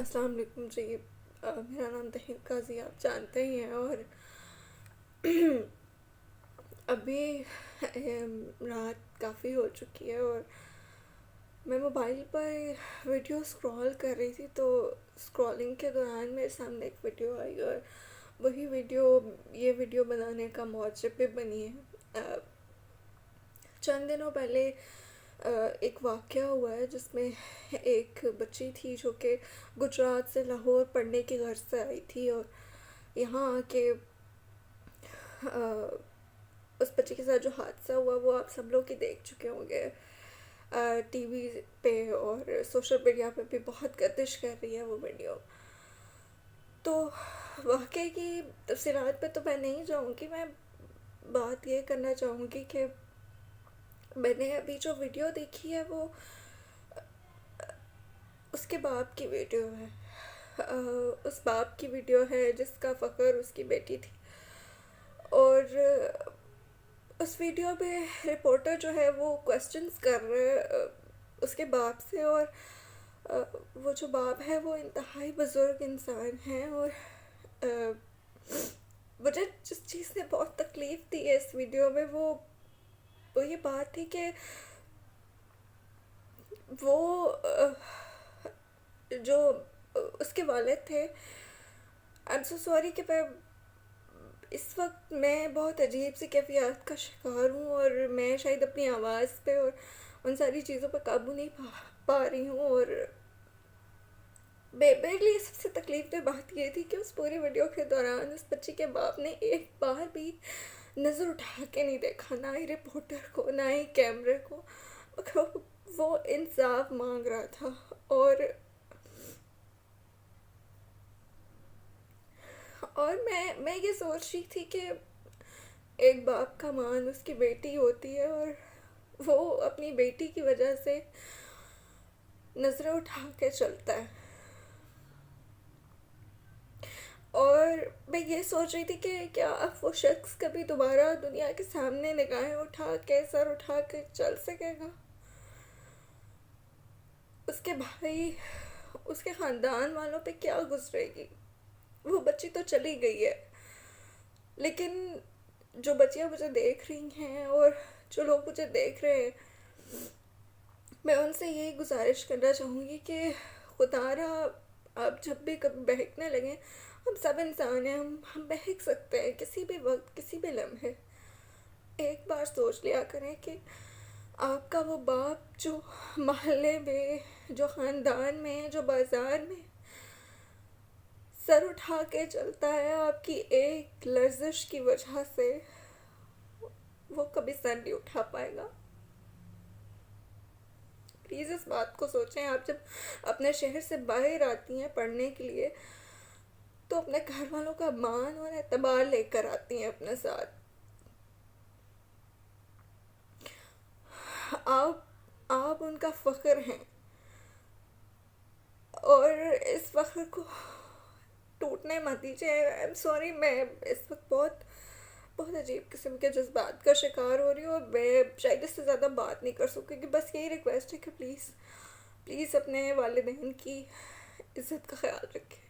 السلام علیکم جی۔ میرا نام تہین قاضی آپ جانتے ہی ہیں، اور ابھی رات کافی ہو چکی ہے اور میں موبائل پر ویڈیو اسکرول کر رہی تھی، تو اسکرولنگ کے دوران میرے سامنے ایک ویڈیو آئی، اور وہی ویڈیو یہ ویڈیو بنانے کا موجب بھی بنی ہے۔ چند دنوں پہلے ایک واقعہ ہوا ہے جس میں ایک بچی تھی جو کہ گجرات سے لاہور پڑھنے کی غرض سے آئی تھی، اور یہاں آ کے اس بچی کے ساتھ جو حادثہ ہوا وہ آپ سب لوگ ہی دیکھ چکے ہوں گے، ٹی وی پہ اور سوشل میڈیا پہ بھی بہت گردش کر رہی ہے وہ ویڈیو۔ تو واقعے کی تفصیلات پہ تو میں نہیں جاؤں گی، میں بات یہ کرنا چاہوں گی کہ میں نے ابھی جو ویڈیو دیکھی ہے وہ اس کے باپ کی ویڈیو ہے۔ اس باپ کی ویڈیو ہے جس کا فخر اس کی بیٹی تھی، اور اس ویڈیو میں رپورٹر جو ہے وہ کوسچنس کر رہے اس کے باپ سے، اور وہ جو باپ ہے وہ انتہائی بزرگ انسان ہیں، اور مجھے جس چیز نے بہت تکلیف دی ہے اس ویڈیو میں وہ یہ بات تھی کہ وہ جو اس کے والد تھے، آئی ایم سو سوری کہ میں اس وقت میں بہت عجیب سی کیفیات کا شکار ہوں، اور میں شاید اپنی آواز پہ اور ان ساری چیزوں پہ قابو نہیں پا رہی ہوں، اور میرے لیے سب سے تکلیف دہ بات یہ تھی کہ اس پوری ویڈیو کے دوران اس بچی کے باپ نے ایک بار بھی نظر اٹھا کے نہیں دیکھا، نہ ہی رپورٹر کو نہ ہی کیمرے کو، مگر وہ انصاف مانگ رہا تھا۔ اور میں یہ سوچ رہی تھی کہ ایک باپ کا مان اس کی بیٹی ہوتی ہے، اور وہ اپنی بیٹی کی وجہ سے نظریں اٹھا کے چلتا ہے، اور میں یہ سوچ رہی تھی کہ کیا اب وہ شخص کبھی دوبارہ دنیا کے سامنے نگاہیں اٹھا کے سر اٹھا کے چل سکے گا؟ اس کے بھائی، اس کے خاندان والوں پہ کیا گزرے گی؟ وہ بچی تو چلی گئی ہے، لیکن جو بچیاں مجھے دیکھ رہی ہیں اور جو لوگ مجھے دیکھ رہے ہیں، میں ان سے یہی گزارش کرنا چاہوں گی کہ خدا را آپ جب بھی کبھی بہکنے لگیں، ہم سب انسان ہیں، ہم بہک سکتے ہیں کسی بھی وقت کسی بھی لمحے۔ ایک بار سوچ لیا کریں کہ آپ کا وہ باپ جو محلے میں، جو خاندان میں، جو بازار میں سر اٹھا کے چلتا ہے، آپ کی ایک لرزش کی وجہ سے وہ کبھی سر نہیں اٹھا پائے گا۔ پلیز اس بات کو سوچیں، آپ جب اپنے شہر سے باہر آتی ہیں پڑھنے کے لیے تو اپنے گھر والوں کا مان اور اعتبار لے کر آتی ہیں اپنے ساتھ۔ آپ ان کا فخر ہیں، اور اس فخر کو ٹوٹنے مت دیجیے۔ آئی ایم سوری، میں اس وقت بہت بہت عجیب قسم کے جذبات کا شکار ہو رہی ہوں، اور میں شاید اس سے زیادہ بات نہیں کر سکوں گی۔ بس یہی ریکویسٹ ہے کہ پلیز اپنے والدین کی عزت کا خیال رکھیں۔